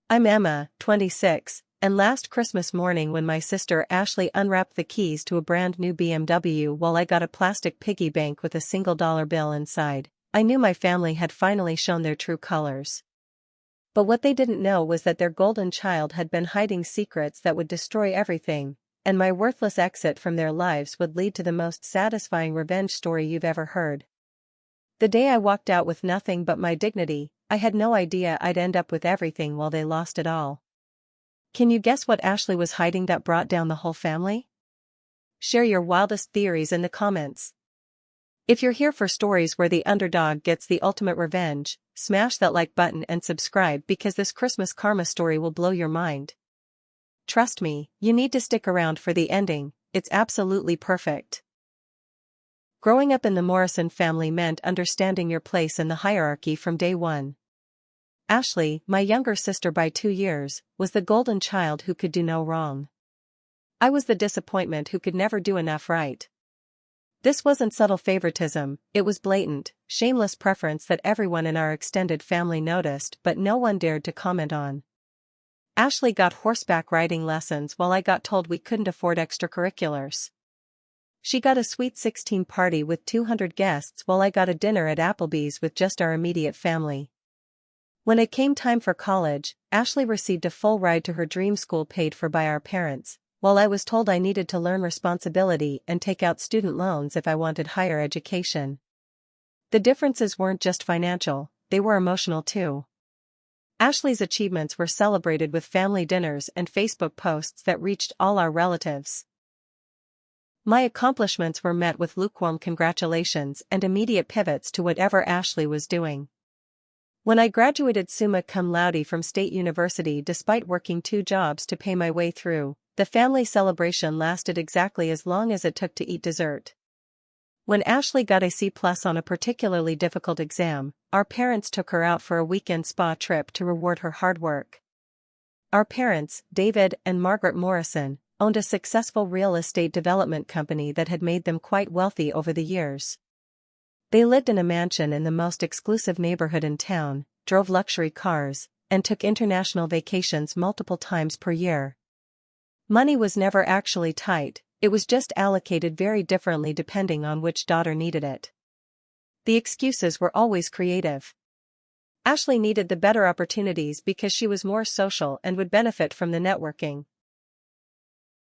I'm Emma, 26, and last Christmas morning when my sister Ashley unwrapped the keys to a brand new BMW while I got a plastic piggy bank with a single dollar bill inside, I knew my family had finally shown their true colors. But what they didn't know was that their golden child had been hiding secrets that would destroy everything, and my worthless exit from their lives would lead to the most satisfying revenge story you've ever heard. The day I walked out with nothing but my dignity, I had no idea I'd end up with everything while they lost it all. Can you guess what Ashley was hiding that brought down the whole family? Share your wildest theories in the comments. If you're here for stories where the underdog gets the ultimate revenge, smash that like button and subscribe because this Christmas karma story will blow your mind. Trust me, you need to stick around for the ending, it's absolutely perfect. Growing up in the Morrison family meant understanding your place in the hierarchy from day one. Ashley, my younger sister by 2 years, was the golden child who could do no wrong. I was the disappointment who could never do enough right. This wasn't subtle favoritism, it was blatant, shameless preference that everyone in our extended family noticed but no one dared to comment on. Ashley got horseback riding lessons while I got told we couldn't afford extracurriculars. She got a sweet 16 party with 200 guests while I got a dinner at Applebee's with just our immediate family. When it came time for college, Ashley received a full ride to her dream school paid for by our parents, while I was told I needed to learn responsibility and take out student loans if I wanted higher education. The differences weren't just financial, they were emotional too. Ashley's achievements were celebrated with family dinners and Facebook posts that reached all our relatives. My accomplishments were met with lukewarm congratulations and immediate pivots to whatever Ashley was doing. When I graduated summa cum laude from State University despite working 2 jobs to pay my way through, the family celebration lasted exactly as long as it took to eat dessert. When Ashley got a C+ on a particularly difficult exam, our parents took her out for a weekend spa trip to reward her hard work. Our parents, David and Margaret Morrison, owned a successful real estate development company that had made them quite wealthy over the years. They lived in a mansion in the most exclusive neighborhood in town, drove luxury cars, and took international vacations multiple times per year. Money was never actually tight, it was just allocated very differently depending on which daughter needed it. The excuses were always creative. Ashley needed the better opportunities because she was more social and would benefit from the networking.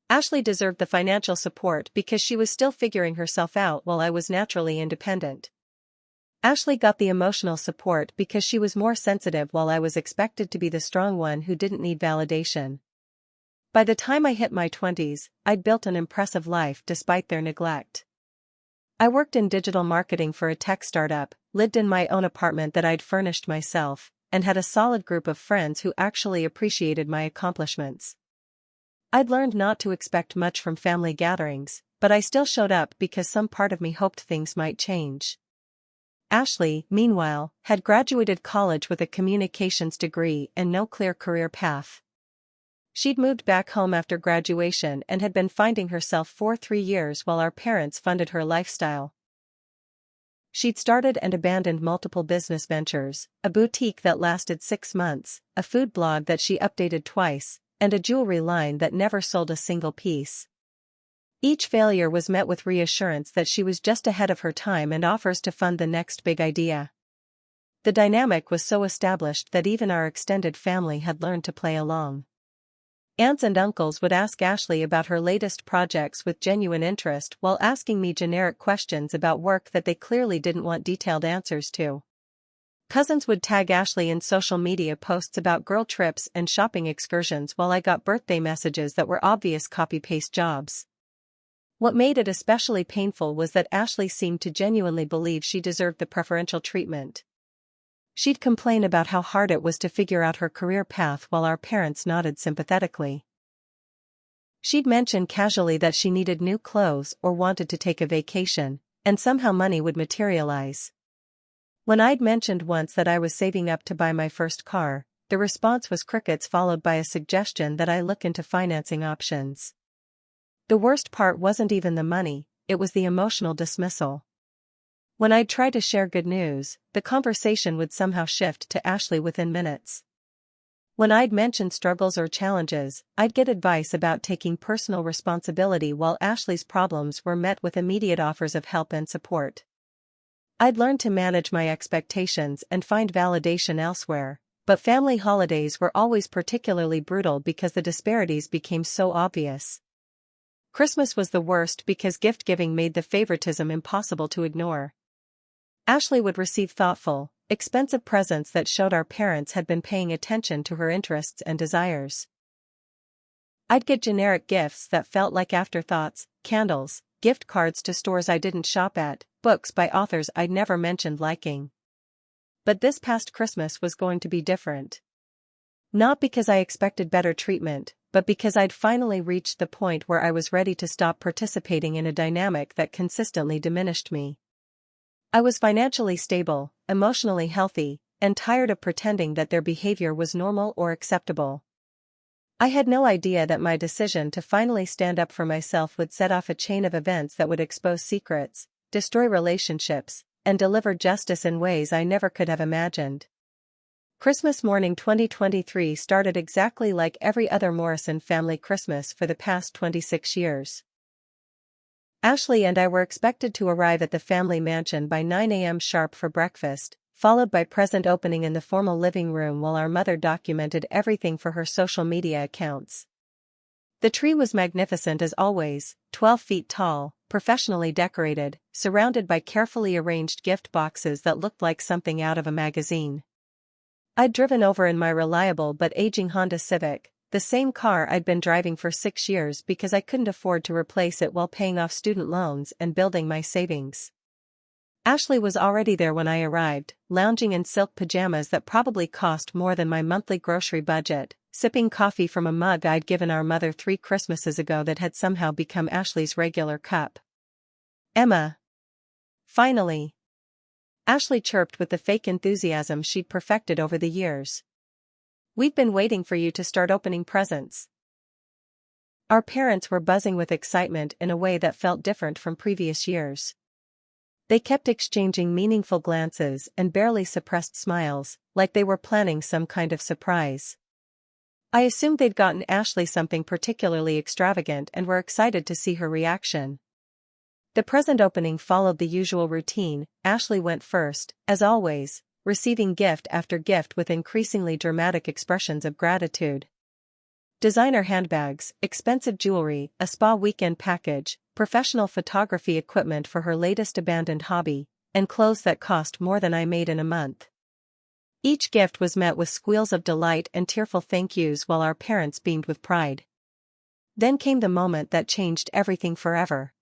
Ashley deserved the financial support because she was still figuring herself out while I was naturally independent. Ashley got the emotional support because she was more sensitive while I was expected to be the strong one who didn't need validation. By the time I hit my 20s, I'd built an impressive life despite their neglect. I worked in digital marketing for a tech startup, lived in my own apartment that I'd furnished myself, and had a solid group of friends who actually appreciated my accomplishments. I'd learned not to expect much from family gatherings, but I still showed up because some part of me hoped things might change. Ashley, meanwhile, had graduated college with a communications degree and no clear career path. She'd moved back home after graduation and had been finding herself for 3 years while our parents funded her lifestyle. She'd started and abandoned multiple business ventures, a boutique that lasted 6 months, a food blog that she updated twice, and a jewelry line that never sold a single piece. Each failure was met with reassurance that she was just ahead of her time and offers to fund the next big idea. The dynamic was so established that even our extended family had learned to play along. Aunts and uncles would ask Ashley about her latest projects with genuine interest while asking me generic questions about work that they clearly didn't want detailed answers to. Cousins would tag Ashley in social media posts about girl trips and shopping excursions while I got birthday messages that were obvious copy-paste jobs. What made it especially painful was that Ashley seemed to genuinely believe she deserved the preferential treatment. She'd complain about how hard it was to figure out her career path while our parents nodded sympathetically. She'd mention casually that she needed new clothes or wanted to take a vacation, and somehow money would materialize. When I'd mentioned once that I was saving up to buy my first car, the response was crickets followed by a suggestion that I look into financing options. The worst part wasn't even the money, it was the emotional dismissal. When I'd try to share good news, the conversation would somehow shift to Ashley within minutes. When I'd mention struggles or challenges, I'd get advice about taking personal responsibility while Ashley's problems were met with immediate offers of help and support. I'd learned to manage my expectations and find validation elsewhere, but family holidays were always particularly brutal because the disparities became so obvious. Christmas was the worst because gift-giving made the favoritism impossible to ignore. Ashley would receive thoughtful, expensive presents that showed our parents had been paying attention to her interests and desires. I'd get generic gifts that felt like afterthoughts, candles, gift cards to stores I didn't shop at, books by authors I'd never mentioned liking. But this past Christmas was going to be different. Not because I expected better treatment, but because I'd finally reached the point where I was ready to stop participating in a dynamic that consistently diminished me. I was financially stable, emotionally healthy, and tired of pretending that their behavior was normal or acceptable. I had no idea that my decision to finally stand up for myself would set off a chain of events that would expose secrets, destroy relationships, and deliver justice in ways I never could have imagined. Christmas morning 2023 started exactly like every other Morrison family Christmas for the past 26 years. Ashley and I were expected to arrive at the family mansion by 9 a.m. sharp for breakfast, followed by present opening in the formal living room while our mother documented everything for her social media accounts. The tree was magnificent as always, 12 feet tall, professionally decorated, surrounded by carefully arranged gift boxes that looked like something out of a magazine. I'd driven over in my reliable but aging Honda Civic, the same car I'd been driving for 6 years because I couldn't afford to replace it while paying off student loans and building my savings. Ashley was already there when I arrived, lounging in silk pajamas that probably cost more than my monthly grocery budget, sipping coffee from a mug I'd given our mother 3 Christmases ago that had somehow become Ashley's regular cup. "Emma." Finally. Ashley chirped with the fake enthusiasm she'd perfected over the years. "We've been waiting for you to start opening presents." Our parents were buzzing with excitement in a way that felt different from previous years. They kept exchanging meaningful glances and barely suppressed smiles, like they were planning some kind of surprise. I assumed they'd gotten Ashley something particularly extravagant and were excited to see her reaction. The present opening followed the usual routine. Ashley went first, as always, receiving gift after gift with increasingly dramatic expressions of gratitude. Designer handbags, expensive jewelry, a spa weekend package, professional photography equipment for her latest abandoned hobby, and clothes that cost more than I made in a month. Each gift was met with squeals of delight and tearful thank yous while our parents beamed with pride. Then came the moment that changed everything forever.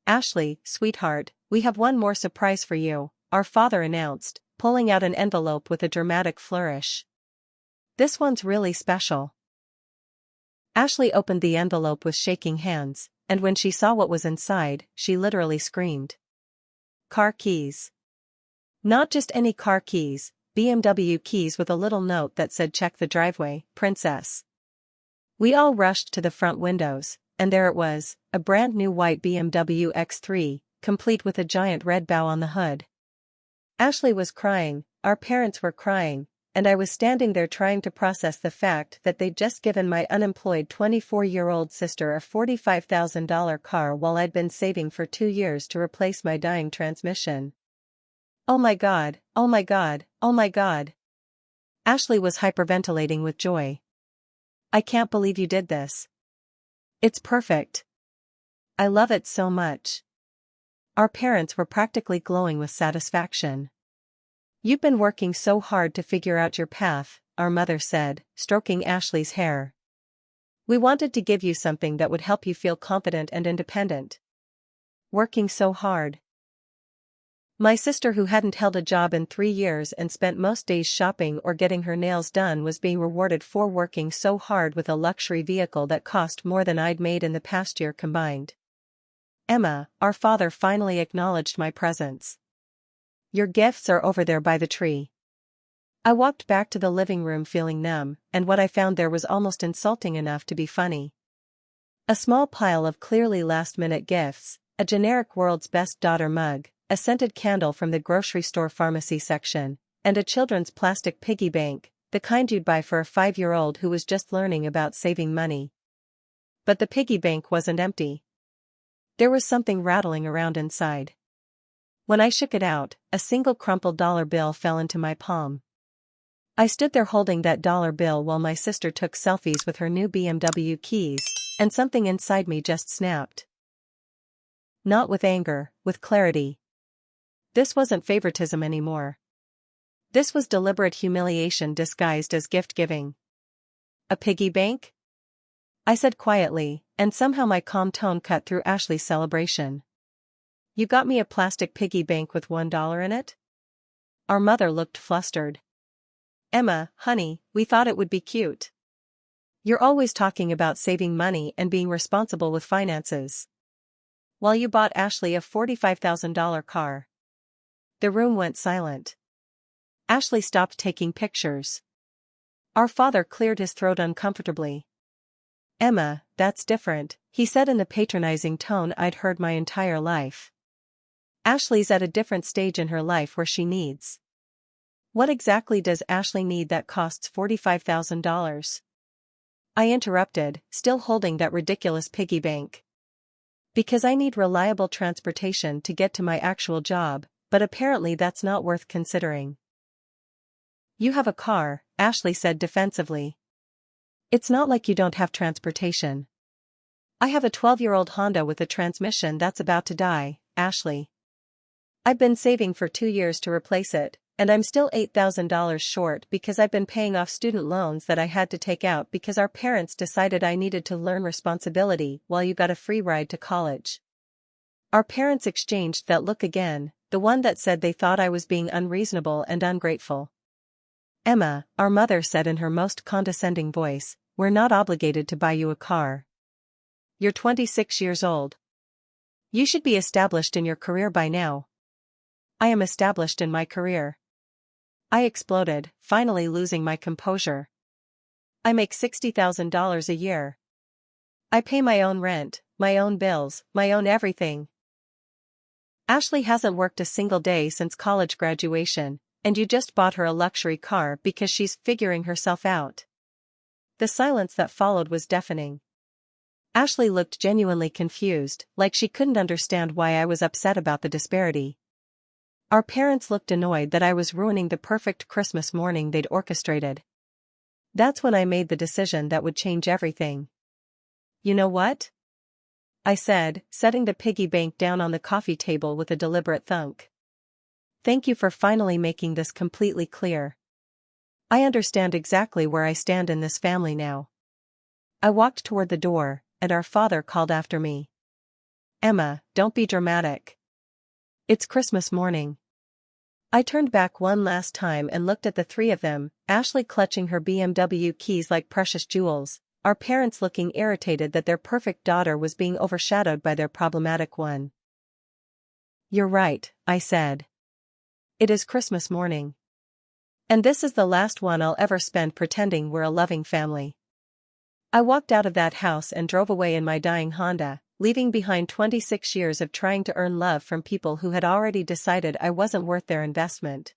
"Ashley, sweetheart, we have one more surprise for you," our father announced, pulling out an envelope with a dramatic flourish. "This one's really special." Ashley opened the envelope with shaking hands, and when she saw what was inside, she literally screamed. Car keys. Not just any car keys, BMW keys with a little note that said "Check the driveway, princess." We all rushed to the front windows, and there it was, a brand new white BMW X3, complete with a giant red bow on the hood. Ashley was crying, our parents were crying, and I was standing there trying to process the fact that they'd just given my unemployed 24-year-old sister a $45,000 car while I'd been saving for 2 years to replace my dying transmission. "Oh my God, oh my God, oh my God." Ashley was hyperventilating with joy. "I can't believe you did this. It's perfect. I love it so much." Our parents were practically glowing with satisfaction. "You've been working so hard to figure out your path," our mother said, stroking Ashley's hair. "We wanted to give you something that would help you feel confident and independent." Working so hard. My sister, who hadn't held a job in 3 years and spent most days shopping or getting her nails done, was being rewarded for working so hard with a luxury vehicle that cost more than I'd made in the past year combined. "Emma," our father finally acknowledged my presence. "Your gifts are over there by the tree." I walked back to the living room feeling numb, and what I found there was almost insulting enough to be funny. A small pile of clearly last-minute gifts, a generic World's Best Daughter mug, a scented candle from the grocery store pharmacy section, and a children's plastic piggy bank, the kind you'd buy for a 5-year-old who was just learning about saving money. But the piggy bank wasn't empty. There was something rattling around inside. When I shook it out, a single crumpled dollar bill fell into my palm. I stood there holding that dollar bill while my sister took selfies with her new BMW keys, and something inside me just snapped. Not with anger, with clarity. This wasn't favoritism anymore. This was deliberate humiliation disguised as gift-giving. A piggy bank? I said quietly, and somehow my calm tone cut through Ashley's celebration. You got me a plastic piggy bank with $1 in it? Our mother looked flustered. Emma, honey, we thought it would be cute. You're always talking about saving money and being responsible with finances. While you bought Ashley a $45,000 car. The room went silent. Ashley stopped taking pictures. Our father cleared his throat uncomfortably. Emma, that's different, he said in the patronizing tone I'd heard my entire life. Ashley's at a different stage in her life where she needs. What exactly does Ashley need that costs $45,000? I interrupted, still holding that ridiculous piggy bank. Because I need reliable transportation to get to my actual job, but apparently that's not worth considering. You have a car, Ashley said defensively. It's not like you don't have transportation. I have a 12-year-old Honda with a transmission that's about to die, Ashley. I've been saving for 2 years to replace it, and I'm still $8,000 short because I've been paying off student loans that I had to take out because our parents decided I needed to learn responsibility while you got a free ride to college. Our parents exchanged that look again, the one that said they thought I was being unreasonable and ungrateful. Emma, our mother said in her most condescending voice, we're not obligated to buy you a car. You're 26 years old. You should be established in your career by now. I am established in my career. I exploded, finally losing my composure. I make $60,000 a year. I pay my own rent, my own bills, my own everything. Ashley hasn't worked a single day since college graduation, and you just bought her a luxury car because she's figuring herself out. The silence that followed was deafening. Ashley looked genuinely confused, like she couldn't understand why I was upset about the disparity. Our parents looked annoyed that I was ruining the perfect Christmas morning they'd orchestrated. That's when I made the decision that would change everything. You know what? I said, setting the piggy bank down on the coffee table with a deliberate thunk. Thank you for finally making this completely clear. I understand exactly where I stand in this family now. I walked toward the door, and our father called after me. Emma, don't be dramatic. It's Christmas morning. I turned back one last time and looked at the three of them, Ashley clutching her BMW keys like precious jewels, our parents looking irritated that their perfect daughter was being overshadowed by their problematic one. You're right, I said. It is Christmas morning. And this is the last one I'll ever spend pretending we're a loving family. I walked out of that house and drove away in my dying Honda, leaving behind 26 years of trying to earn love from people who had already decided I wasn't worth their investment.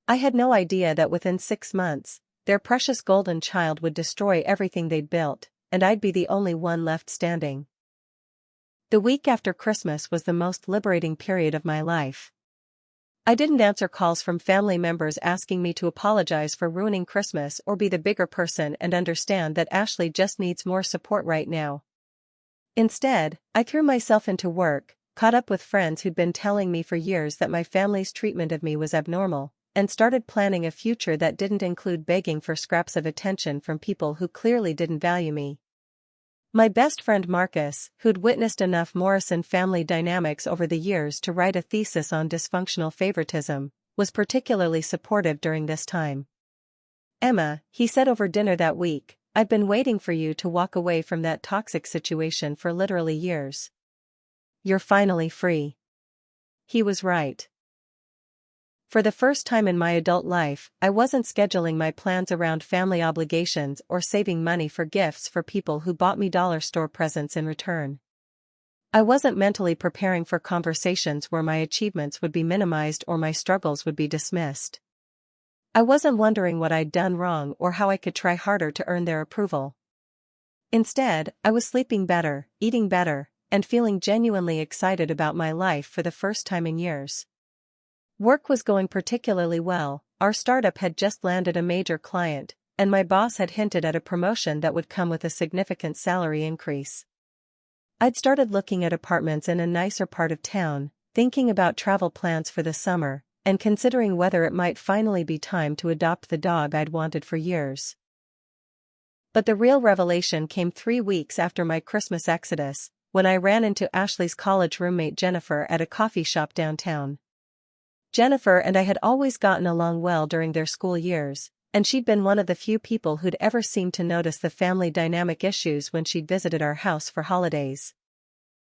I had no idea that within 6 months, their precious golden child would destroy everything they'd built, and I'd be the only one left standing. The week after Christmas was the most liberating period of my life. I didn't answer calls from family members asking me to apologize for ruining Christmas or be the bigger person and understand that Ashley just needs more support right now. Instead, I threw myself into work, caught up with friends who'd been telling me for years that my family's treatment of me was abnormal, and started planning a future that didn't include begging for scraps of attention from people who clearly didn't value me. My best friend Marcus, who'd witnessed enough Morrison family dynamics over the years to write a thesis on dysfunctional favoritism, was particularly supportive during this time. Emma, he said over dinner that week, I've been waiting for you to walk away from that toxic situation for literally years. You're finally free. He was right. For the first time in my adult life, I wasn't scheduling my plans around family obligations or saving money for gifts for people who bought me dollar store presents in return. I wasn't mentally preparing for conversations where my achievements would be minimized or my struggles would be dismissed. I wasn't wondering what I'd done wrong or how I could try harder to earn their approval. Instead, I was sleeping better, eating better, and feeling genuinely excited about my life for the first time in years. Work was going particularly well. Our startup had just landed a major client, and my boss had hinted at a promotion that would come with a significant salary increase. I'd started looking at apartments in a nicer part of town, thinking about travel plans for the summer, and considering whether it might finally be time to adopt the dog I'd wanted for years. But the real revelation came 3 weeks after my Christmas exodus, when I ran into Ashley's college roommate Jennifer at a coffee shop downtown. Jennifer and I had always gotten along well during their school years, and she'd been one of the few people who'd ever seemed to notice the family dynamic issues when she'd visited our house for holidays.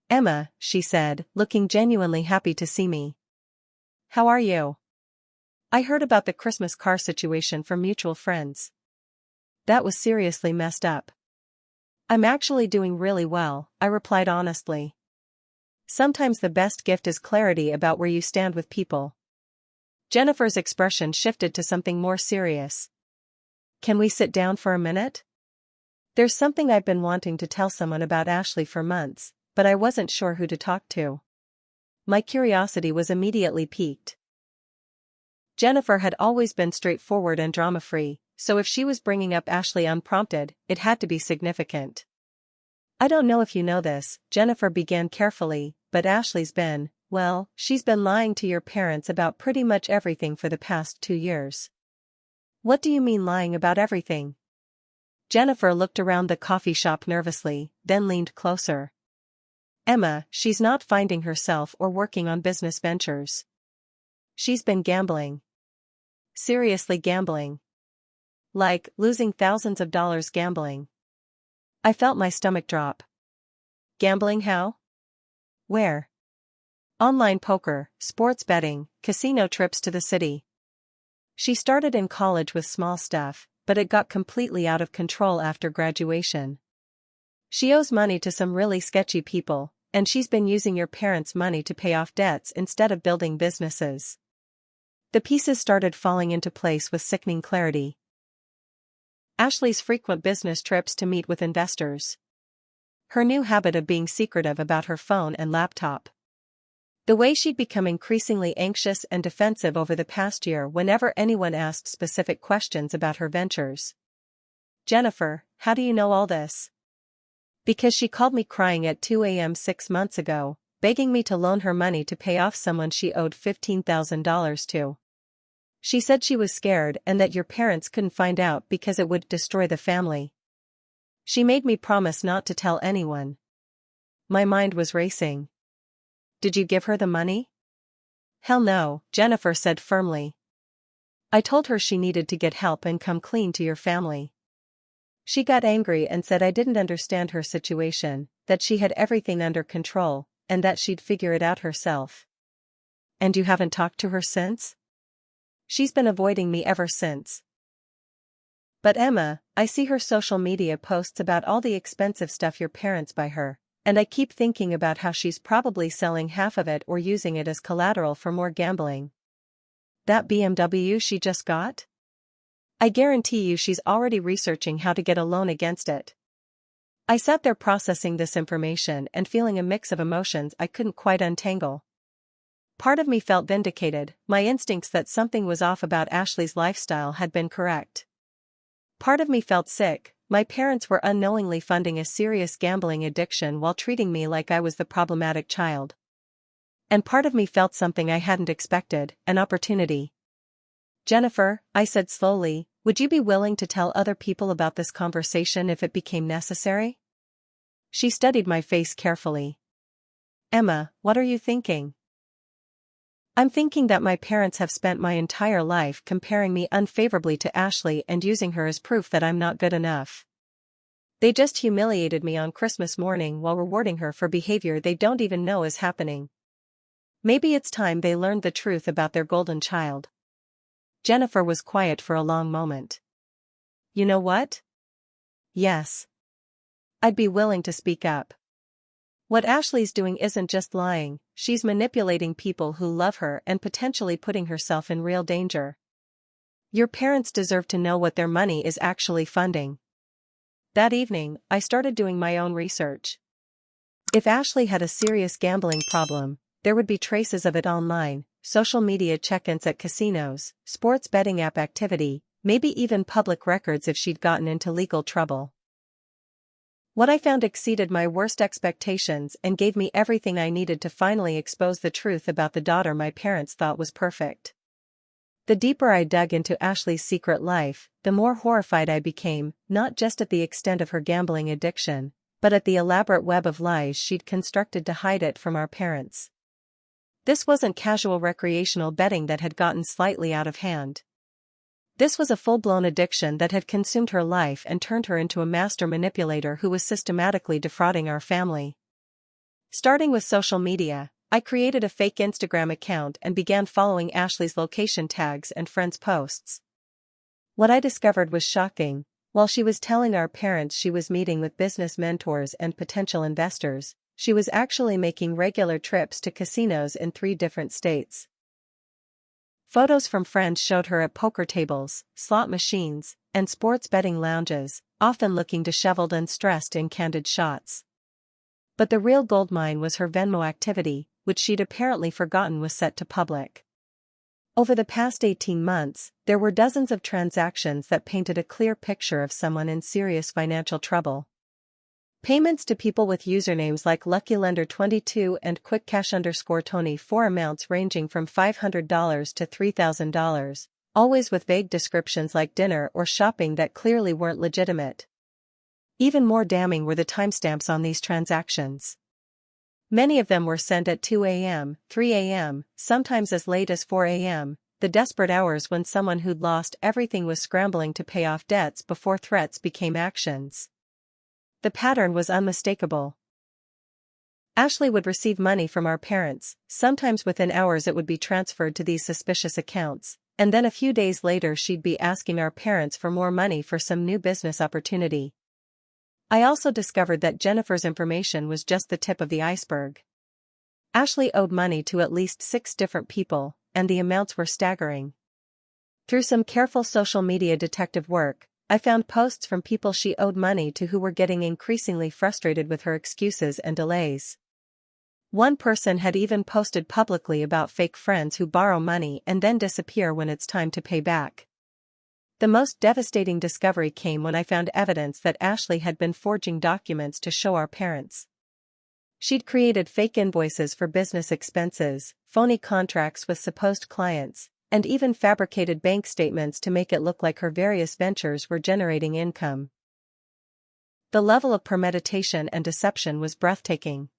"Emma," she said, looking genuinely happy to see me. "How are you? I heard about the Christmas car situation from mutual friends. That was seriously messed up." "I'm actually doing really well," I replied honestly. "Sometimes the best gift is clarity about where you stand with people." Jennifer's expression shifted to something more serious. "Can we sit down for a minute? There's something I've been wanting to tell someone about Ashley for months, but I wasn't sure who to talk to." My curiosity was immediately piqued. Jennifer had always been straightforward and drama-free, so if she was bringing up Ashley unprompted, it had to be significant. "I don't know if you know this," Jennifer began carefully, "but Ashley's been, well, she's been lying to your parents about pretty much everything for the past 2 years." "What do you mean lying about everything?" Jennifer looked around the coffee shop nervously, then leaned closer. "Emma, she's not finding herself or working on business ventures. She's been gambling. Seriously gambling. Like, losing thousands of dollars gambling." I felt my stomach drop. "Gambling how? Where?" "Online poker, sports betting, casino trips to the city. She started in college with small stuff, but it got completely out of control after graduation. She owes money to some really sketchy people, and she's been using your parents' money to pay off debts instead of building businesses." The pieces started falling into place with sickening clarity. Ashley's frequent business trips to meet with investors. Her new habit of being secretive about her phone and laptop. The way she'd become increasingly anxious and defensive over the past year whenever anyone asked specific questions about her ventures. "Jennifer, how do you know all this?" "Because she called me crying at 2 a.m. 6 months ago, begging me to loan her money to pay off someone she owed $15,000 to. She said she was scared and that your parents couldn't find out because it would destroy the family. She made me promise not to tell anyone." My mind was racing. "Did you give her the money?" "Hell no," Jennifer said firmly. "I told her she needed to get help and come clean to your family. She got angry and said I didn't understand her situation, that she had everything under control, and that she'd figure it out herself." "And you haven't talked to her since?" "She's been avoiding me ever since." "But Emma, I see her social media posts about all the expensive stuff your parents buy her, and I keep thinking about how she's probably selling half of it or using it as collateral for more gambling. That BMW she just got? I guarantee you she's already researching how to get a loan against it." I sat there processing this information and feeling a mix of emotions I couldn't quite untangle. Part of me felt vindicated, my instincts that something was off about Ashley's lifestyle had been correct. Part of me felt sick, my parents were unknowingly funding a serious gambling addiction while treating me like I was the problematic child. And part of me felt something I hadn't expected, an opportunity. "Jennifer," I said slowly, "would you be willing to tell other people about this conversation if it became necessary?" She studied my face carefully. "Emma, what are you thinking?" "I'm thinking that my parents have spent my entire life comparing me unfavorably to Ashley and using her as proof that I'm not good enough. They just humiliated me on Christmas morning while rewarding her for behavior they don't even know is happening. Maybe it's time they learned the truth about their golden child." Jennifer was quiet for a long moment. "You know what? Yes. I'd be willing to speak up. What Ashley's doing isn't just lying, she's manipulating people who love her and potentially putting herself in real danger." Your parents deserve to know what their money is actually funding. That evening, I started doing my own research. If Ashley had a serious gambling problem, there would be traces of it online, social media check-ins at casinos, sports betting app activity, maybe even public records if she'd gotten into legal trouble. What I found exceeded my worst expectations and gave me everything I needed to finally expose the truth about the daughter my parents thought was perfect. The deeper I dug into Ashley's secret life, the more horrified I became, not just at the extent of her gambling addiction, but at the elaborate web of lies she'd constructed to hide it from our parents. This wasn't casual recreational betting that had gotten slightly out of hand. This was a full-blown addiction that had consumed her life and turned her into a master manipulator who was systematically defrauding our family. Starting with social media, I created a fake Instagram account and began following Ashley's location tags and friends' posts. What I discovered was shocking. While she was telling our parents she was meeting with business mentors and potential investors, she was actually making regular trips to casinos in 3 different states. Photos from friends showed her at poker tables, slot machines, and sports betting lounges, often looking disheveled and stressed in candid shots. But the real goldmine was her Venmo activity, which she'd apparently forgotten was set to public. Over the past 18 months, there were dozens of transactions that painted a clear picture of someone in serious financial trouble. Payments to people with usernames like LuckyLender22 and QuickCash_Tony for amounts ranging from $500 to $3,000, always with vague descriptions like dinner or shopping that clearly weren't legitimate. Even more damning were the timestamps on these transactions. Many of them were sent at 2 a.m., 3 a.m., sometimes as late as 4 a.m., the desperate hours when someone who'd lost everything was scrambling to pay off debts before threats became actions. The pattern was unmistakable. Ashley would receive money from our parents, sometimes within hours it would be transferred to these suspicious accounts, and then a few days later she'd be asking our parents for more money for some new business opportunity. I also discovered that Jennifer's information was just the tip of the iceberg. Ashley owed money to at least 6 different people, and the amounts were staggering. Through some careful social media detective work, I found posts from people she owed money to who were getting increasingly frustrated with her excuses and delays. One person had even posted publicly about fake friends who borrow money and then disappear when it's time to pay back. The most devastating discovery came when I found evidence that Ashley had been forging documents to show our parents. She'd created fake invoices for business expenses, phony contracts with supposed clients, and even fabricated bank statements to make it look like her various ventures were generating income. The level of premeditation and deception was breathtaking.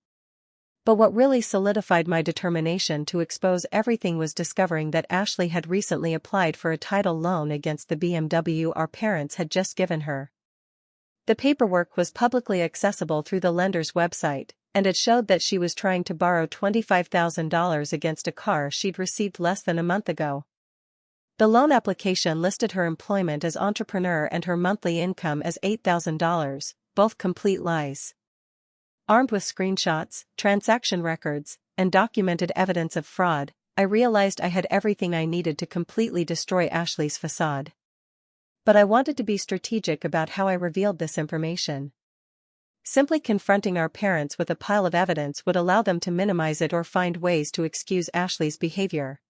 But what really solidified my determination to expose everything was discovering that Ashley had recently applied for a title loan against the BMW our parents had just given her. The paperwork was publicly accessible through the lender's website, and it showed that she was trying to borrow $25,000 against a car she'd received less than a month ago. The loan application listed her employment as entrepreneur and her monthly income as $8,000, both complete lies. Armed with screenshots, transaction records, and documented evidence of fraud, I realized I had everything I needed to completely destroy Ashley's facade. But I wanted to be strategic about how I revealed this information. Simply confronting our parents with a pile of evidence would allow them to minimize it or find ways to excuse Ashley's behavior.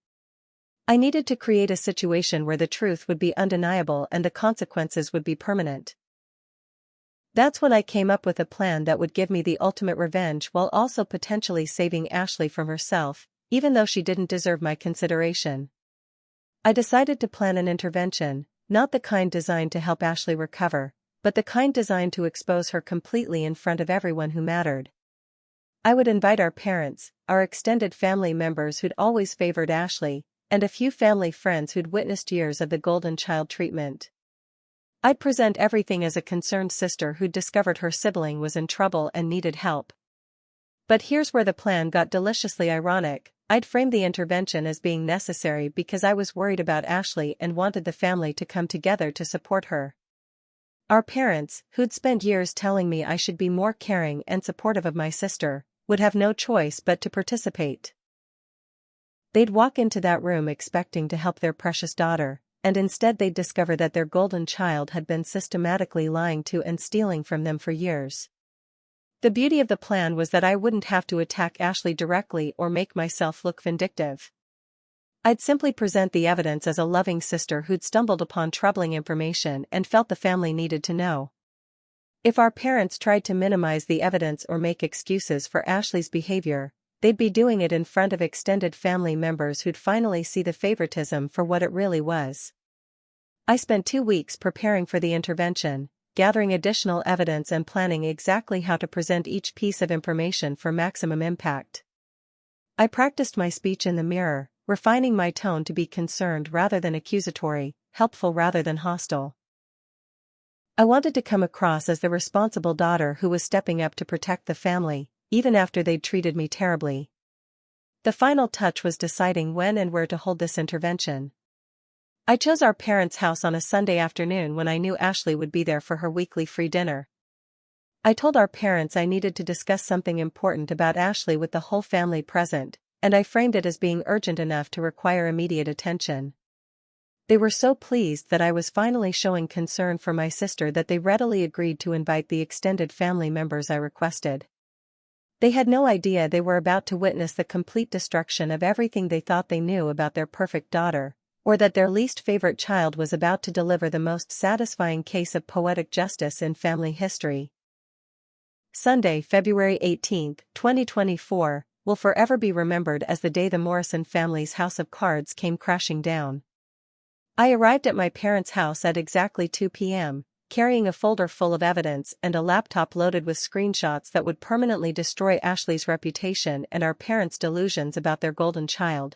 I needed to create a situation where the truth would be undeniable and the consequences would be permanent. That's when I came up with a plan that would give me the ultimate revenge while also potentially saving Ashley from herself, even though she didn't deserve my consideration. I decided to plan an intervention, not the kind designed to help Ashley recover, but the kind designed to expose her completely in front of everyone who mattered. I would invite our parents, our extended family members who'd always favored Ashley, and a few family friends who'd witnessed years of the golden child treatment. I'd present everything as a concerned sister who'd discovered her sibling was in trouble and needed help. But here's where the plan got deliciously ironic. I'd framed the intervention as being necessary because I was worried about Ashley and wanted the family to come together to support her. Our parents, who'd spent years telling me I should be more caring and supportive of my sister, would have no choice but to participate. They'd walk into that room expecting to help their precious daughter, and instead they'd discover that their golden child had been systematically lying to and stealing from them for years. The beauty of the plan was that I wouldn't have to attack Ashley directly or make myself look vindictive. I'd simply present the evidence as a loving sister who'd stumbled upon troubling information and felt the family needed to know. If our parents tried to minimize the evidence or make excuses for Ashley's behavior, they'd be doing it in front of extended family members who'd finally see the favoritism for what it really was. I spent 2 weeks preparing for the intervention, gathering additional evidence and planning exactly how to present each piece of information for maximum impact. I practiced my speech in the mirror, refining my tone to be concerned rather than accusatory, helpful rather than hostile. I wanted to come across as the responsible daughter who was stepping up to protect the family, even after they'd treated me terribly. The final touch was deciding when and where to hold this intervention. I chose our parents' house on a Sunday afternoon when I knew Ashley would be there for her weekly free dinner. I told our parents I needed to discuss something important about Ashley with the whole family present, and I framed it as being urgent enough to require immediate attention. They were so pleased that I was finally showing concern for my sister that they readily agreed to invite the extended family members I requested. They had no idea they were about to witness the complete destruction of everything they thought they knew about their perfect daughter, or that their least favorite child was about to deliver the most satisfying case of poetic justice in family history. Sunday, February 18, 2024, will forever be remembered as the day the Morrison family's house of cards came crashing down. I arrived at my parents' house at exactly 2 p.m., carrying a folder full of evidence and a laptop loaded with screenshots that would permanently destroy Ashley's reputation and our parents' delusions about their golden child.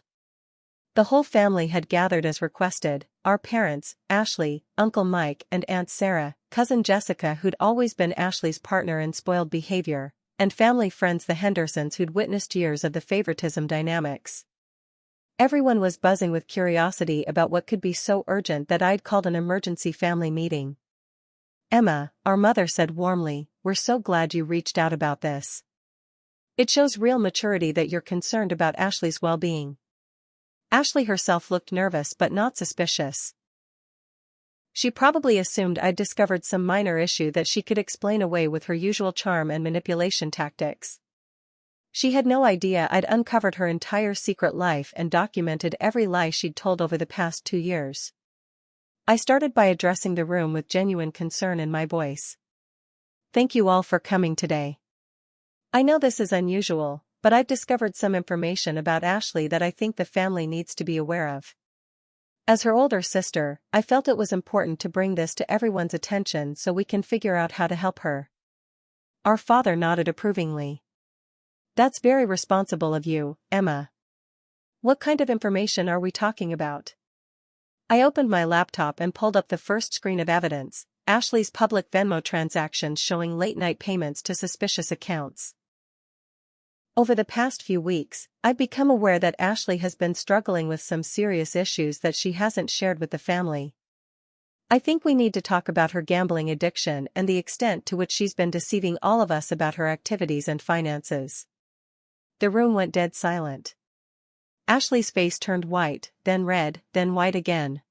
The whole family had gathered as requested: our parents, Ashley, Uncle Mike and Aunt Sarah, Cousin Jessica who'd always been Ashley's partner in spoiled behavior, and family friends the Hendersons who'd witnessed years of the favoritism dynamics. Everyone was buzzing with curiosity about what could be so urgent that I'd called an emergency family meeting. "Emma," our mother said warmly, "we're so glad you reached out about this. It shows real maturity that you're concerned about Ashley's well-being." Ashley herself looked nervous but not suspicious. She probably assumed I'd discovered some minor issue that she could explain away with her usual charm and manipulation tactics. She had no idea I'd uncovered her entire secret life and documented every lie she'd told over the past 2 years. I started by addressing the room with genuine concern in my voice. "Thank you all for coming today. I know this is unusual, but I've discovered some information about Ashley that I think the family needs to be aware of. As her older sister, I felt it was important to bring this to everyone's attention so we can figure out how to help her." Our father nodded approvingly. "That's very responsible of you, Emma. What kind of information are we talking about?" I opened my laptop and pulled up the first screen of evidence: Ashley's public Venmo transactions showing late-night payments to suspicious accounts. Over the past few weeks, I've become aware that Ashley has been struggling with some serious issues that she hasn't shared with the family. I think we need to talk about her gambling addiction and the extent to which she's been deceiving all of us about her activities and finances. The room went dead silent. Ashley's face turned white, then red, then white again.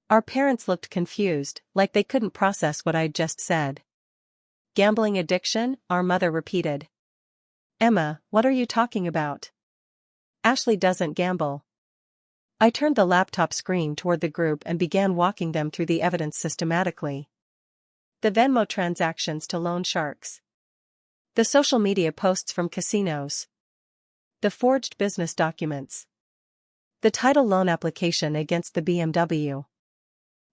Our parents looked confused, like they couldn't process what I'd just said. "Gambling addiction?" our mother repeated. "Emma, what are you talking about? Ashley doesn't gamble." I turned the laptop screen toward the group and began walking them through the evidence systematically. The Venmo transactions to loan sharks. The social media posts from casinos. The forged business documents. The title loan application against the BMW.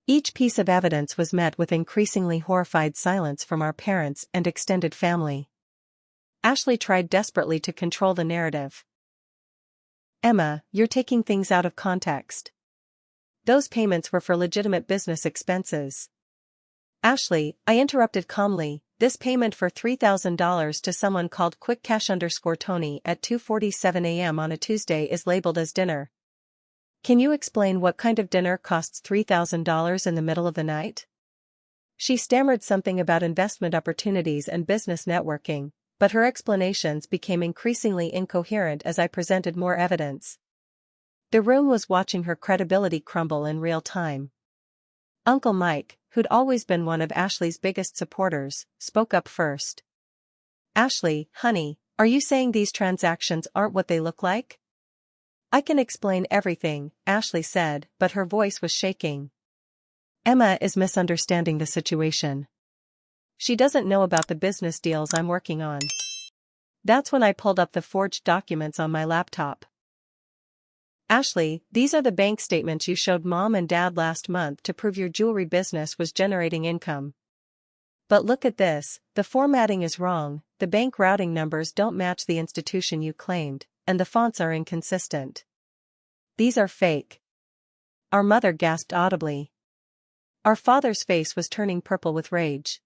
Each piece of evidence was met with increasingly horrified silence from our parents and extended family. Ashley tried desperately to control the narrative. "Emma, you're taking things out of context. Those payments were for legitimate business expenses." "Ashley," I interrupted calmly, "this payment for $3,000 to someone called quickcash_Tony at 2:47 a.m. on a Tuesday is labeled as dinner. Can you explain what kind of dinner costs $3,000 in the middle of the night?" She stammered something about investment opportunities and business networking, but her explanations became increasingly incoherent as I presented more evidence. The room was watching her credibility crumble in real time. Uncle Mike, who'd always been one of Ashley's biggest supporters, spoke up first. "Ashley, honey, are you saying these transactions aren't what they look like?" "I can explain everything," Ashley said, but her voice was shaking. "Emma is misunderstanding the situation. She doesn't know about the business deals I'm working on." That's when I pulled up the forged documents on my laptop. "Ashley, these are the bank statements you showed Mom and Dad last month to prove your jewelry business was generating income. But look at this, the formatting is wrong, the bank routing numbers don't match the institution you claimed, and the fonts are inconsistent. These are fake." Our mother gasped audibly. Our father's face was turning purple with rage.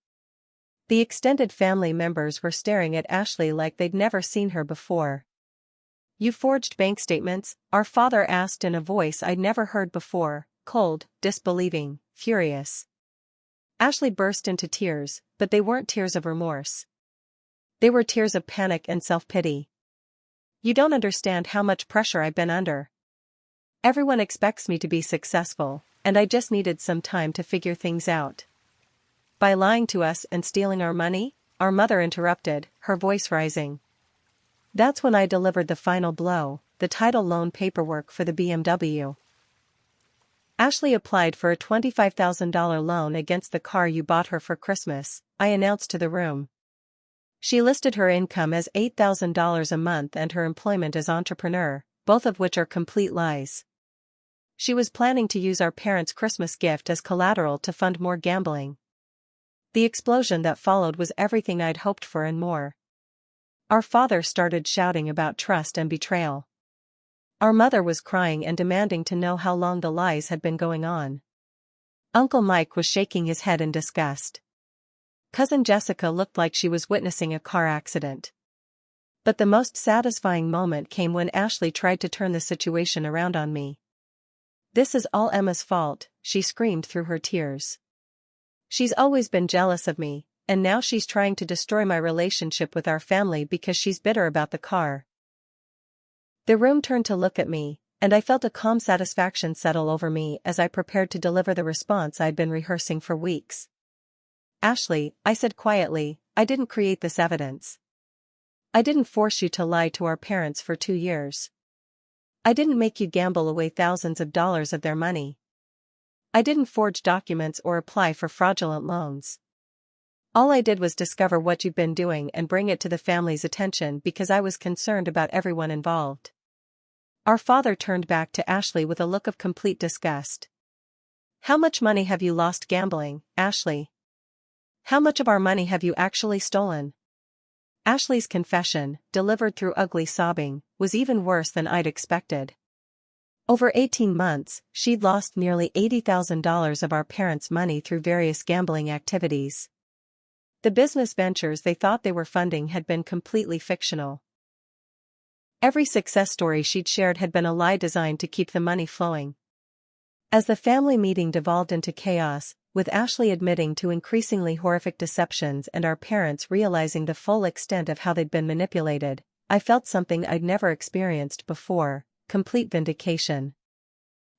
The extended family members were staring at Ashley like they'd never seen her before. "You forged bank statements?" our father asked in a voice I'd never heard before, cold, disbelieving, furious. Ashley burst into tears, but they weren't tears of remorse. They were tears of panic and self-pity. "You don't understand how much pressure I've been under. Everyone expects me to be successful, and I just needed some time to figure things out." "By lying to us and stealing our money?" our mother interrupted, her voice rising. That's when I delivered the final blow, the title loan paperwork for the BMW. "Ashley applied for a $25,000 loan against the car you bought her for Christmas," I announced to the room. "She listed her income as $8,000 a month and her employment as entrepreneur, both of which are complete lies. She was planning to use our parents' Christmas gift as collateral to fund more gambling." The explosion that followed was everything I'd hoped for and more. Our father started shouting about trust and betrayal. Our mother was crying and demanding to know how long the lies had been going on. Uncle Mike was shaking his head in disgust. Cousin Jessica looked like she was witnessing a car accident. But the most satisfying moment came when Ashley tried to turn the situation around on me. "This is all Emma's fault," she screamed through her tears. "She's always been jealous of me, and now she's trying to destroy my relationship with our family because she's bitter about the car." The room turned to look at me, and I felt a calm satisfaction settle over me as I prepared to deliver the response I'd been rehearsing for weeks. "Ashley," I said quietly, "I didn't create this evidence. I didn't force you to lie to our parents for 2 years. I didn't make you gamble away thousands of dollars of their money. I didn't forge documents or apply for fraudulent loans. All I did was discover what you've been doing and bring it to the family's attention because I was concerned about everyone involved." Our father turned back to Ashley with a look of complete disgust. "How much money have you lost gambling, Ashley? How much of our money have you actually stolen?" Ashley's confession, delivered through ugly sobbing, was even worse than I'd expected. Over 18 months, she'd lost nearly $80,000 of our parents' money through various gambling activities. The business ventures they thought they were funding had been completely fictional. Every success story she'd shared had been a lie designed to keep the money flowing. As the family meeting devolved into chaos, with Ashley admitting to increasingly horrific deceptions and our parents realizing the full extent of how they'd been manipulated, I felt something I'd never experienced before: complete vindication.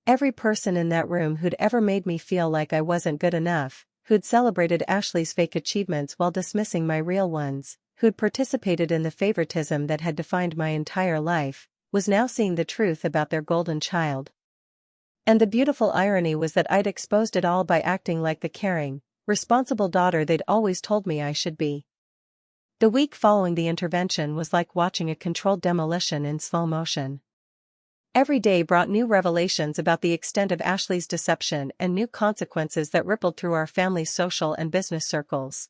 Every person in that room who'd ever made me feel like I wasn't good enough, who'd celebrated Ashley's fake achievements while dismissing my real ones, who'd participated in the favoritism that had defined my entire life, was now seeing the truth about their golden child. And the beautiful irony was that I'd exposed it all by acting like the caring, responsible daughter they'd always told me I should be. The week following the intervention was like watching a controlled demolition in slow motion. Every day brought new revelations about the extent of Ashley's deception and new consequences that rippled through our family's social and business circles.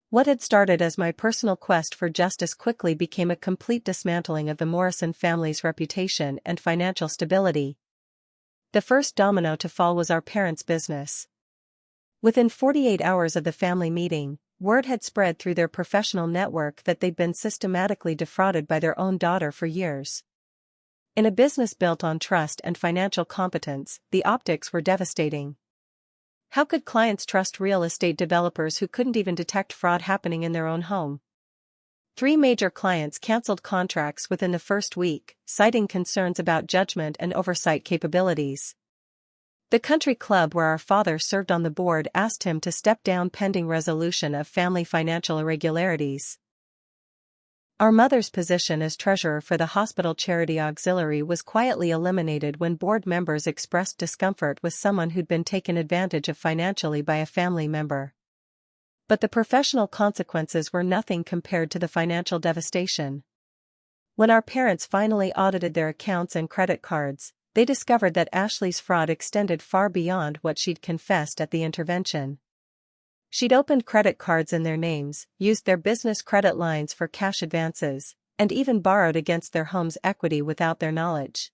What had started as my personal quest for justice quickly became a complete dismantling of the Morrison family's reputation and financial stability. The first domino to fall was our parents' business. Within 48 hours of the family meeting, word had spread through their professional network that they'd been systematically defrauded by their own daughter for years. In a business built on trust and financial competence, the optics were devastating. How could clients trust real estate developers who couldn't even detect fraud happening in their own home? 3 major clients canceled contracts within the first week, citing concerns about judgment and oversight capabilities. The country club where our father served on the board asked him to step down pending resolution of family financial irregularities. Our mother's position as treasurer for the hospital charity auxiliary was quietly eliminated when board members expressed discomfort with someone who'd been taken advantage of financially by a family member. But the professional consequences were nothing compared to the financial devastation. When our parents finally audited their accounts and credit cards, they discovered that Ashley's fraud extended far beyond what she'd confessed at the intervention. She'd opened credit cards in their names, used their business credit lines for cash advances, and even borrowed against their home's equity without their knowledge.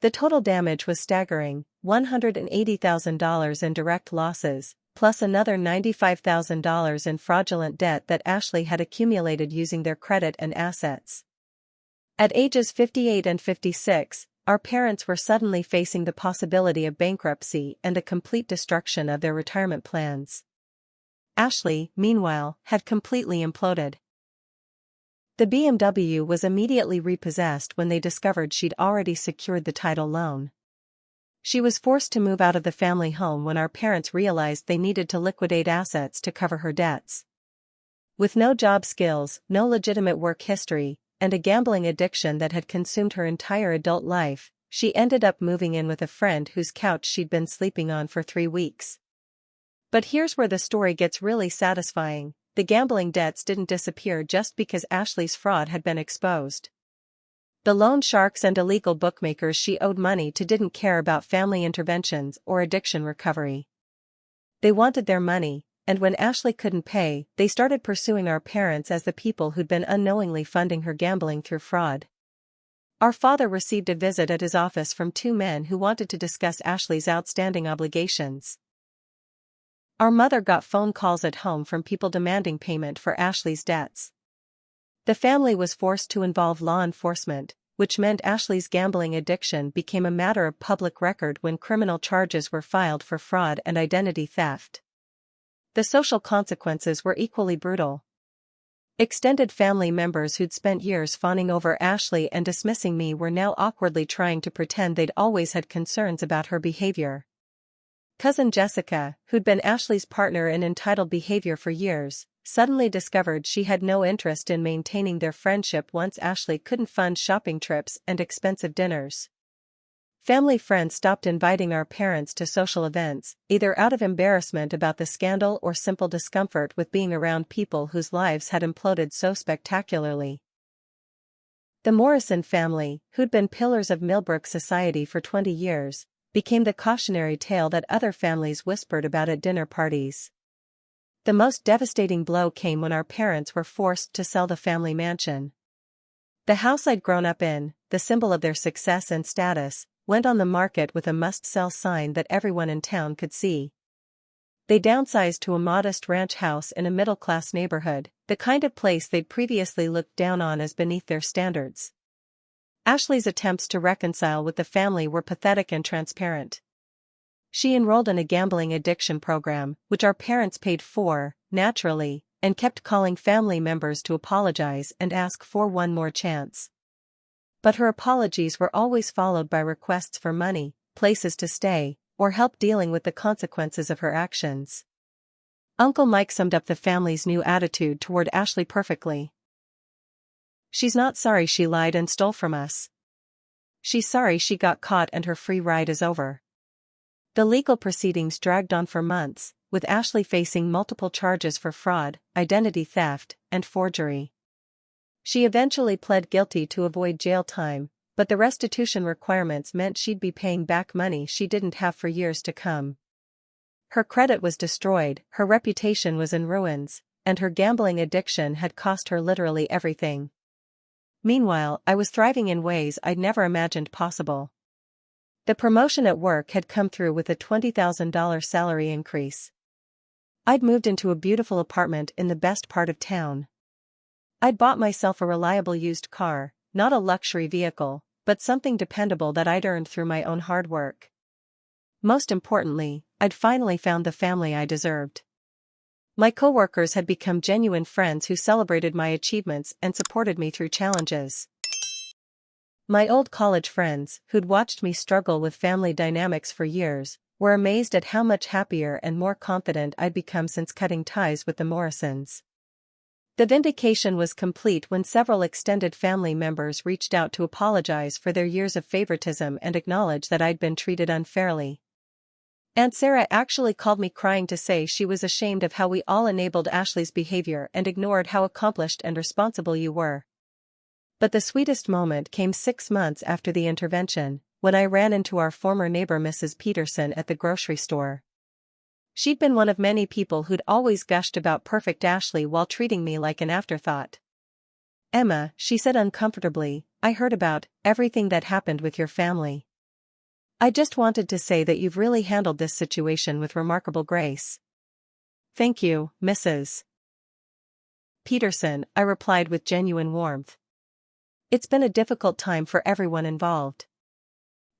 The total damage was staggering: $180,000 in direct losses, plus another $95,000 in fraudulent debt that Ashley had accumulated using their credit and assets. At ages 58 and 56, our parents were suddenly facing the possibility of bankruptcy and the complete destruction of their retirement plans. Ashley, meanwhile, had completely imploded. The BMW was immediately repossessed when they discovered she'd already secured the title loan. She was forced to move out of the family home when our parents realized they needed to liquidate assets to cover her debts. With no job skills, no legitimate work history, and a gambling addiction that had consumed her entire adult life, she ended up moving in with a friend whose couch she'd been sleeping on for 3 weeks. But here's where the story gets really satisfying: the gambling debts didn't disappear just because Ashley's fraud had been exposed. The loan sharks and illegal bookmakers she owed money to didn't care about family interventions or addiction recovery. They wanted their money, and when Ashley couldn't pay, they started pursuing our parents as the people who'd been unknowingly funding her gambling through fraud. Our father received a visit at his office from 2 men who wanted to discuss Ashley's outstanding obligations. Our mother got phone calls at home from people demanding payment for Ashley's debts. The family was forced to involve law enforcement, which meant Ashley's gambling addiction became a matter of public record when criminal charges were filed for fraud and identity theft. The social consequences were equally brutal. Extended family members who'd spent years fawning over Ashley and dismissing me were now awkwardly trying to pretend they'd always had concerns about her behavior. Cousin Jessica, who'd been Ashley's partner in entitled behavior for years, suddenly discovered she had no interest in maintaining their friendship once Ashley couldn't fund shopping trips and expensive dinners. Family friends stopped inviting our parents to social events, either out of embarrassment about the scandal or simple discomfort with being around people whose lives had imploded so spectacularly. The Morrison family, who'd been pillars of Millbrook society for 20 years, became the cautionary tale that other families whispered about at dinner parties. The most devastating blow came when our parents were forced to sell the family mansion. The house I'd grown up in, the symbol of their success and status, went on the market with a must-sell sign that everyone in town could see. They downsized to a modest ranch house in a middle-class neighborhood, the kind of place they'd previously looked down on as beneath their standards. Ashley's attempts to reconcile with the family were pathetic and transparent. She enrolled in a gambling addiction program, which our parents paid for, naturally, and kept calling family members to apologize and ask for one more chance. But her apologies were always followed by requests for money, places to stay, or help dealing with the consequences of her actions. Uncle Mike summed up the family's new attitude toward Ashley perfectly. "She's not sorry she lied and stole from us. She's sorry she got caught and her free ride is over." The legal proceedings dragged on for months, with Ashley facing multiple charges for fraud, identity theft, and forgery. She eventually pled guilty to avoid jail time, but the restitution requirements meant she'd be paying back money she didn't have for years to come. Her credit was destroyed, her reputation was in ruins, and her gambling addiction had cost her literally everything. Meanwhile, I was thriving in ways I'd never imagined possible. The promotion at work had come through with a $20,000 salary increase. I'd moved into a beautiful apartment in the best part of town. I'd bought myself a reliable used car, not a luxury vehicle, but something dependable that I'd earned through my own hard work. Most importantly, I'd finally found the family I deserved. My coworkers had become genuine friends who celebrated my achievements and supported me through challenges. My old college friends, who'd watched me struggle with family dynamics for years, were amazed at how much happier and more confident I'd become since cutting ties with the Morrisons. The vindication was complete when several extended family members reached out to apologize for their years of favoritism and acknowledge that I'd been treated unfairly. Aunt Sarah actually called me crying to say she was ashamed of how we all enabled Ashley's behavior and ignored how accomplished and responsible you were. But the sweetest moment came 6 months after the intervention, when I ran into our former neighbor Mrs. Peterson at the grocery store. She'd been one of many people who'd always gushed about perfect Ashley while treating me like an afterthought. "Emma," she said uncomfortably, "I heard about everything that happened with your family. I just wanted to say that you've really handled this situation with remarkable grace." "Thank you, Mrs. Peterson," I replied with genuine warmth. "It's been a difficult time for everyone involved.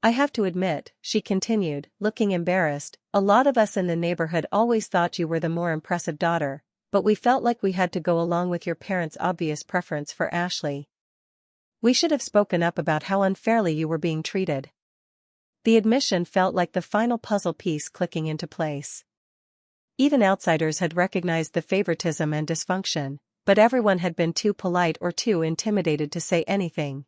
I have to admit," she continued, looking embarrassed, "a lot of us in the neighborhood always thought you were the more impressive daughter, but we felt like we had to go along with your parents' obvious preference for Ashley. We should have spoken up about how unfairly you were being treated." The admission felt like the final puzzle piece clicking into place. Even outsiders had recognized the favoritism and dysfunction, but everyone had been too polite or too intimidated to say anything.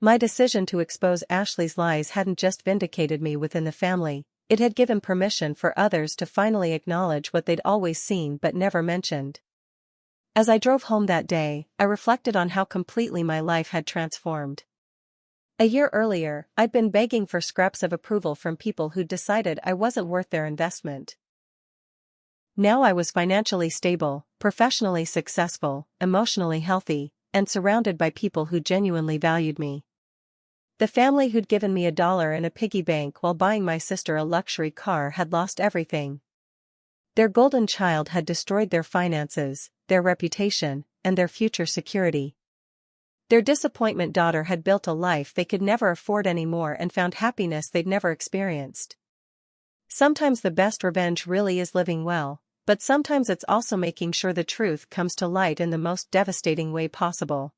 My decision to expose Ashley's lies hadn't just vindicated me within the family, it had given permission for others to finally acknowledge what they'd always seen but never mentioned. As I drove home that day, I reflected on how completely my life had transformed. A year earlier, I'd been begging for scraps of approval from people who'd decided I wasn't worth their investment. Now I was financially stable, professionally successful, emotionally healthy, and surrounded by people who genuinely valued me. The family who'd given me $1 in a piggy bank while buying my sister a luxury car had lost everything. Their golden child had destroyed their finances, their reputation, and their future security. Their disappointment daughter had built a life they could never afford anymore and found happiness they'd never experienced. Sometimes the best revenge really is living well, but sometimes it's also making sure the truth comes to light in the most devastating way possible.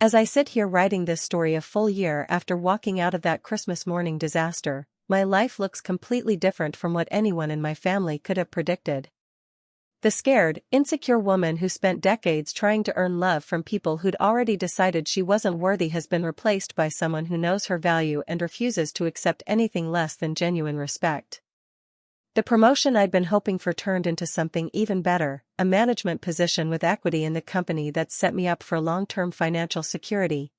As I sit here writing this story a full year after walking out of that Christmas morning disaster, my life looks completely different from what anyone in my family could have predicted. The scared, insecure woman who spent decades trying to earn love from people who'd already decided she wasn't worthy has been replaced by someone who knows her value and refuses to accept anything less than genuine respect. The promotion I'd been hoping for turned into something even better, a management position with equity in the company that set me up for long-term financial security.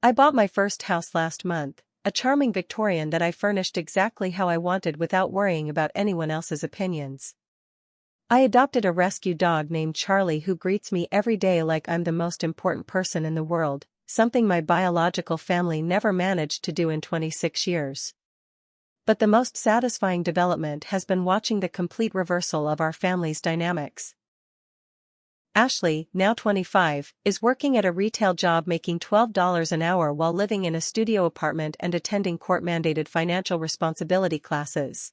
I bought my first house last month, a charming Victorian that I furnished exactly how I wanted without worrying about anyone else's opinions. I adopted a rescue dog named Charlie who greets me every day like I'm the most important person in the world, something my biological family never managed to do in 26 years. But the most satisfying development has been watching the complete reversal of our family's dynamics. Ashley, now 25, is working at a retail job making $12 an hour while living in a studio apartment and attending court-mandated financial responsibility classes.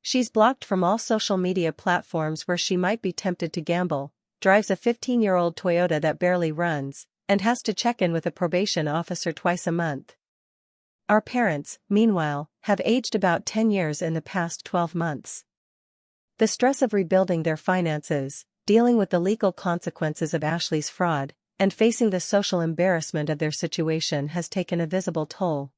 She's blocked from all social media platforms where she might be tempted to gamble, drives a 15-year-old Toyota that barely runs, and has to check in with a probation officer twice a month. Our parents, meanwhile, have aged about 10 years in the past 12 months. The stress of rebuilding their finances, dealing with the legal consequences of Ashley's fraud, and facing the social embarrassment of their situation has taken a visible toll.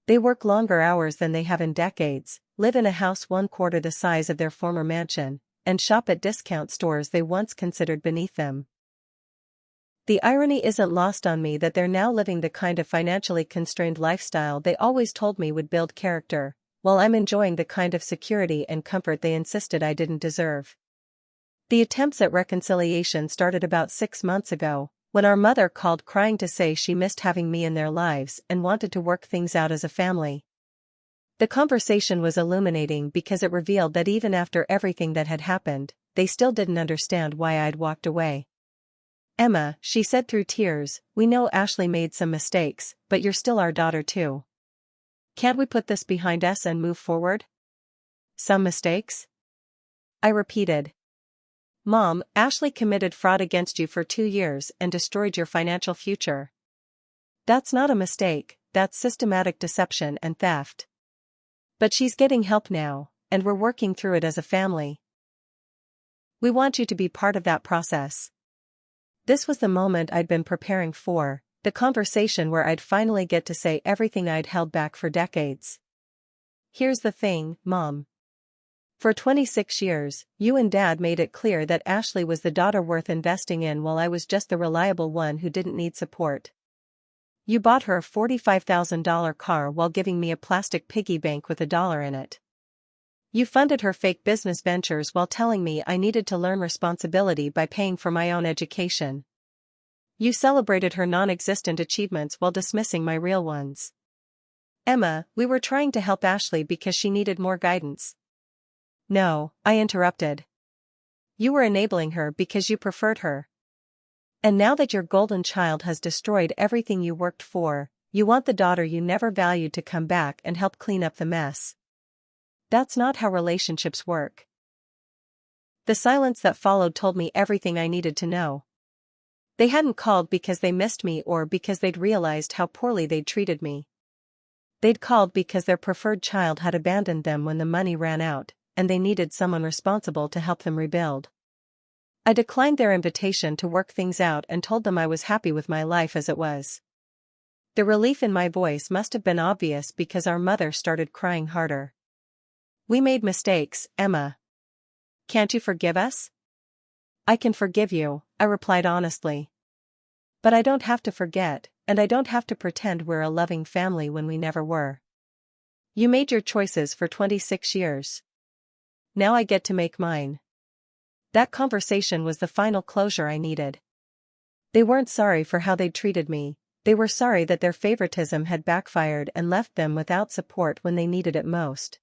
They work longer hours than they have in decades, live in a house 1/4 the size of their former mansion, and shop at discount stores they once considered beneath them. The irony isn't lost on me that they're now living the kind of financially constrained lifestyle they always told me would build character, while I'm enjoying the kind of security and comfort they insisted I didn't deserve. The attempts at reconciliation started about 6 months ago, when our mother called crying to say she missed having me in their lives and wanted to work things out as a family. The conversation was illuminating because it revealed that even after everything that had happened, they still didn't understand why I'd walked away. "Emma," she said through tears, "we know Ashley made some mistakes, but you're still our daughter too. Can't we put this behind us and move forward?" "Some mistakes?" I repeated. Mom, Ashley committed fraud against you for 2 years and destroyed your financial future. That's not a mistake, that's systematic deception and theft. But she's getting help now, and we're working through it as a family. We want you to be part of that process. This was the moment I'd been preparing for, the conversation where I'd finally get to say everything I'd held back for decades. Here's the thing, Mom. For 26 years, you and Dad made it clear that Ashley was the daughter worth investing in while I was just the reliable one who didn't need support. You bought her a $45,000 car while giving me a plastic piggy bank with $1 in it. You funded her fake business ventures while telling me I needed to learn responsibility by paying for my own education. You celebrated her non-existent achievements while dismissing my real ones. Emma, we were trying to help Ashley because she needed more guidance. No, I interrupted. You were enabling her because you preferred her. And now that your golden child has destroyed everything you worked for, you want the daughter you never valued to come back and help clean up the mess. That's not how relationships work. The silence that followed told me everything I needed to know. They hadn't called because they missed me or because they'd realized how poorly they'd treated me. They'd called because their preferred child had abandoned them when the money ran out, and they needed someone responsible to help them rebuild. I declined their invitation to work things out and told them I was happy with my life as it was. The relief in my voice must have been obvious because our mother started crying harder. We made mistakes, Emma. Can't you forgive us? I can forgive you, I replied honestly. But I don't have to forget, and I don't have to pretend we're a loving family when we never were. You made your choices for 26 years. Now I get to make mine. That conversation was the final closure I needed. They weren't sorry for how they'd treated me, they were sorry that their favoritism had backfired and left them without support when they needed it most.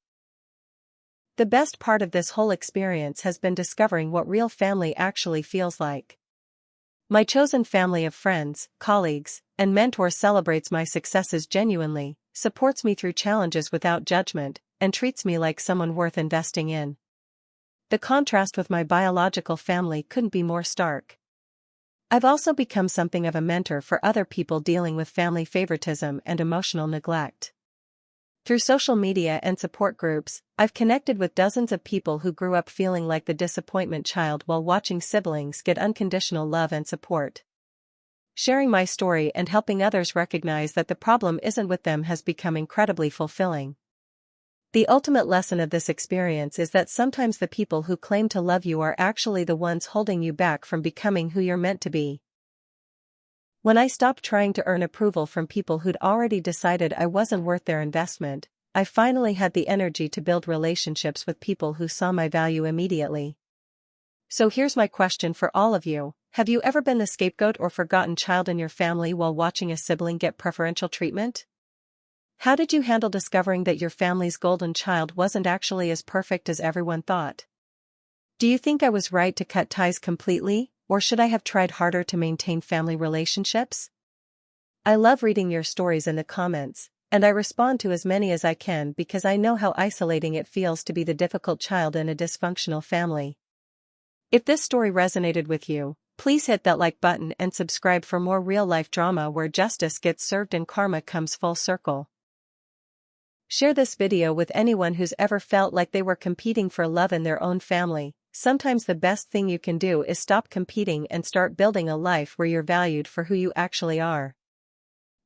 The best part of this whole experience has been discovering what real family actually feels like. My chosen family of friends, colleagues, and mentors celebrates my successes genuinely, supports me through challenges without judgment, and treats me like someone worth investing in. The contrast with my biological family couldn't be more stark. I've also become something of a mentor for other people dealing with family favoritism and emotional neglect. Through social media and support groups, I've connected with dozens of people who grew up feeling like the disappointment child while watching siblings get unconditional love and support. Sharing my story and helping others recognize that the problem isn't with them has become incredibly fulfilling. The ultimate lesson of this experience is that sometimes the people who claim to love you are actually the ones holding you back from becoming who you're meant to be. When I stopped trying to earn approval from people who'd already decided I wasn't worth their investment, I finally had the energy to build relationships with people who saw my value immediately. So here's my question for all of you: have you ever been the scapegoat or forgotten child in your family while watching a sibling get preferential treatment? How did you handle discovering that your family's golden child wasn't actually as perfect as everyone thought? Do you think I was right to cut ties completely, or should I have tried harder to maintain family relationships? I love reading your stories in the comments, and I respond to as many as I can because I know how isolating it feels to be the difficult child in a dysfunctional family. If this story resonated with you, please hit that like button and subscribe for more real-life drama where justice gets served and karma comes full circle. Share this video with anyone who's ever felt like they were competing for love in their own family. Sometimes the best thing you can do is stop competing and start building a life where you're valued for who you actually are.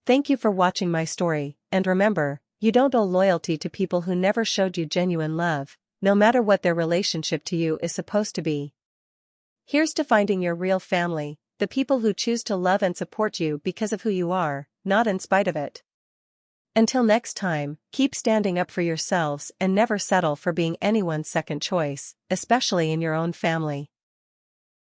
Thank you for watching my story, and remember, you don't owe loyalty to people who never showed you genuine love, no matter what their relationship to you is supposed to be. Here's to finding your real family, the people who choose to love and support you because of who you are, not in spite of it. Until next time, keep standing up for yourselves and never settle for being anyone's second choice, especially in your own family.